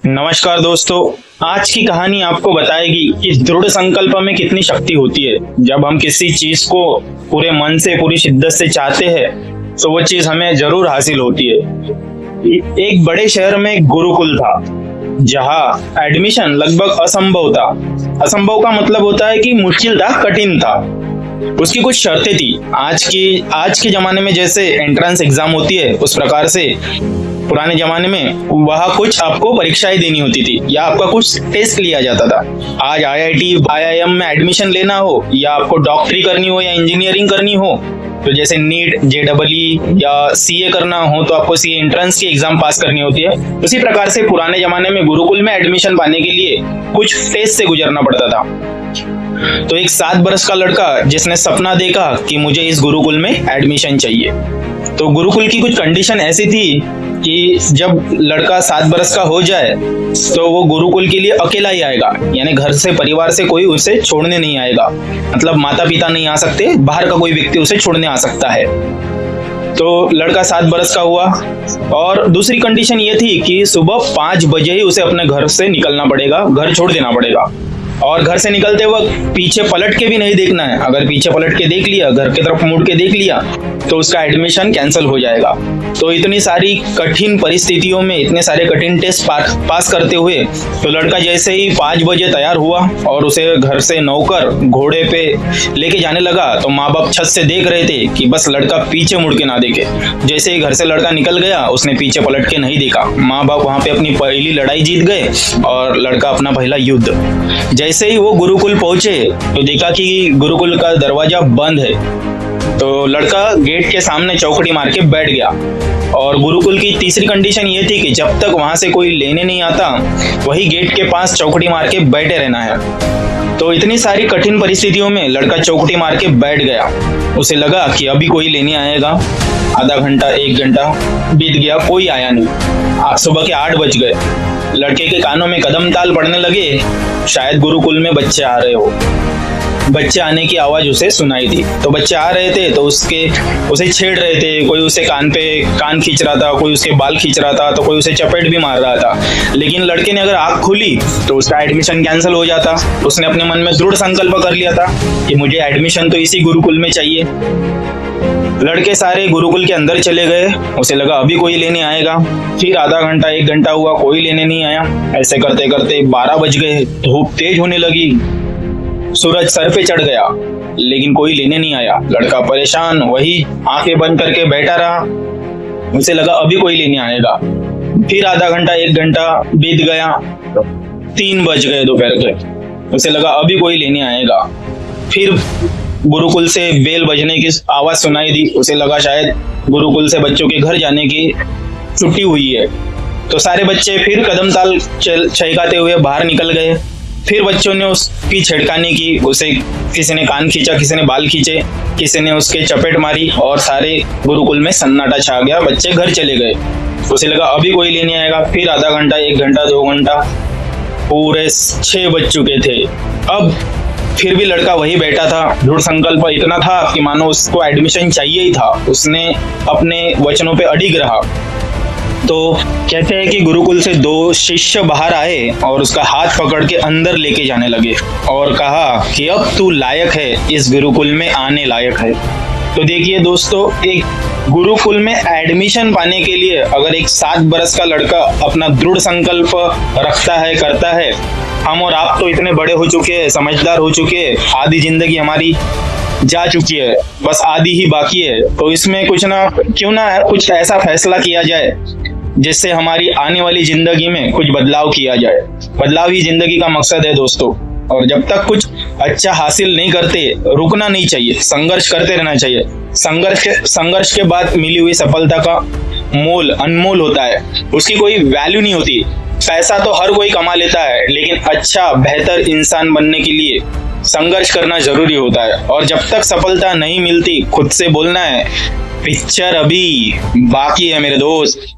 नमस्कार दोस्तों, आज की कहानी आपको बताएगी कि दृढ़ संकल्प में कितनी शक्ति होती है। जब हम किसी चीज को पूरे मन से पूरी शिद्दत से चाहते हैं तो वो चीज हमें जरूर हासिल होती है। एक बड़े शहर में एक गुरुकुल था जहाँ एडमिशन लगभग असंभव था। असंभव का मतलब होता है कि मुश्किल था, कठिन था। उसकी कुछ शर्तें थी। आज के जमाने में जैसे एंट्रेंस एग्जाम होती है उस प्रकार से पुराने जमाने में वहाँ कुछ आपको परीक्षाएं देनी होती थी या आपका कुछ टेस्ट लिया जाता था। आज आईआईटी आईआईएम में एडमिशन लेना हो या आपको डॉक्टरी करनी हो या इंजीनियरिंग करनी हो तो जैसे नीट, जेडबलई या सीए करना हो तो आपको सीए एंट्रेंस की एग्जाम पास करनी होती है। उसी प्रकार से पुराने जमाने में गुरुकुल में एडमिशन पाने के लिए कुछ टेस्ट से गुजरना पड़ता था। तो एक 7 बरस का लड़का जिसने सपना देखा कि मुझे इस गुरुकुल में एडमिशन चाहिए, तो गुरुकुल की कुछ कंडीशन ऐसी थी कि जब लड़का 7 बरस का हो जाए तो वो गुरुकुल के लिए अकेला ही आएगा, यानी घर से परिवार से कोई उसे छोड़ने नहीं आएगा। मतलब माता पिता नहीं आ सकते, बाहर का कोई व्यक्ति उसे छोड़ने आ सकता है। तो लड़का 7 बरस का हुआ और दूसरी कंडीशन ये थी कि सुबह 5 बजे ही उसे अपने घर से निकलना पड़ेगा, घर छोड़ देना पड़ेगा। और घर से निकलते वक्त पीछे पलट के भी नहीं देखना है। अगर पीछे पलट के देख लिया, घर की तरफ मुड़ के देख लिया तो उसका एडमिशन कैंसिल हो जाएगा। तो इतनी सारी कठिन परिस्थितियों में इतने सारे कठिन टेस्ट पास करते हुए तो लड़का जैसे ही 5 बजे तैयार हुआ और उसे घर से नौकर घोड़े पे लेके जाने लगा तो माँ बाप छत से देख रहे थे कि बस लड़का पीछे मुड़ के ना देखे। जैसे ही घर से लड़का निकल गया उसने पीछे पलट के नहीं देखा। माँ बाप वहां पे अपनी पहली लड़ाई जीत गए और लड़का अपना पहला युद्ध। जैसे ही वो गुरुकुल पहुंचे तो देखा कि गुरुकुल का दरवाजा बंद है। तो लड़का गेट के सामने चौखड़ी मार के बैठ गया। और गुरुकुल की तीसरी कंडीशन ये थी कि जब तक वहां से कोई लेने नहीं आता वही गेट के पास चौखड़ी मार के बैठे रहना है। तो इतनी सारी कठिन परिस्थितियों में लड़का चौखड़ी मार के बैठ गया। उसे लगा कि अभी कोई लेने आएगा। आधा घंटा 1 घंटा बीत गया, कोई आया नहीं। सुबह के 8 बज गए। लड़के के कानों में कदम ताल पड़ने लगे, शायद गुरुकुल में बच्चे आ रहे हो। बच्चे आने की आवाज उसे सुनाई थी। तो बच्चे आ रहे थे तो उसे छेड़ रहे थे। कोई उसे कान खींच रहा था, कोई उसके बाल खींच रहा था, तो कोई उसे चपेट भी मार रहा था। लेकिन लड़के ने अगर आंख खोली तो उसका एडमिशन कैंसिल हो जाता। उसने अपने मन में दृढ़ संकल्प कर लिया था कि मुझे एडमिशन तो इसी गुरुकुल में चाहिए। लड़के सारे गुरुकुल के अंदर चले गए। उसे लगा अभी कोई लेने आएगा। फिर आधा घंटा 1 घंटा हुआ, कोई लेने नहीं आया। ऐसे करते करते 12 बज गए। धूप तेज होने लगी, सूरज सर पे चढ़ गया, लेकिन कोई लेने नहीं आया। लड़का परेशान वही आंखें बंद करके बैठा रहा। उसे लगा अभी कोई लेने आएगा। फिर आधा घंटा 1 घंटा बीत गया, 3 बज गए दोपहर के। उसे लगा अभी कोई लेने आएगा। फिर गुरुकुल से बेल बजने की आवाज सुनाई दी। उसे लगा शायद गुरुकुल से बच्चों के घर जाने की छुट्टी हुई है। तो सारे बच्चे फिर कदम ताल छेकाते हुए बाहर निकल गए। फिर बच्चों ने उसकी छेड़खानी की। उसे किसी ने कान खींचा, किसी ने बाल खींचे, किसी ने उसके चपेट मारी और सारे गुरुकुल में सन्नाटा छा गया। बच्चे घर चले गए। उसे लगा अभी कोई लेने आएगा। फिर आधा घंटा 1 घंटा 2 घंटा, पूरे 6 बज चुके थे। अब फिर भी लड़का वही बैठा था। दृढ़ संकल्प इतना था कि मानो उसको एडमिशन चाहिए ही था। उसने अपने वचनों पे अडिग रहा। तो कहते हैं कि गुरुकुल से 2 शिष्य बाहर आए और उसका हाथ पकड़ के अंदर लेके जाने लगे और कहा कि अब तू लायक है, इस गुरुकुल में आने लायक है। तो देखिए दोस्तों, एक गुरुकुल में एडमिशन पाने के लिए अगर एक 7 बरस का लड़का अपना दृढ़ संकल्प रखता है, करता है। हम और आप तो इतने बड़े हो चुके हैं, समझदार हो चुके हैं, आधी जिंदगी हमारी जा चुकी है, बस आधी ही बाकी है। तो इसमें क्यों ना कुछ ऐसा फैसला किया जाए जिससे हमारी आने वाली जिंदगी में कुछ बदलाव किया जाए। बदलाव ही जिंदगी का मकसद है दोस्तों। और जब तक कुछ अच्छा हासिल नहीं करते रुकना नहीं चाहिए, संघर्ष करते रहना चाहिए। संघर्ष के बाद मिली हुई सफलता का मोल अनमोल होता है, उसकी कोई वैल्यू नहीं होती। पैसा तो हर कोई कमा लेता है, लेकिन अच्छा बेहतर इंसान बनने के लिए संघर्ष करना जरूरी होता है। और जब तक सफलता नहीं मिलती खुद से बोलना है पिक्चर अभी बाकी है मेरे दोस्त।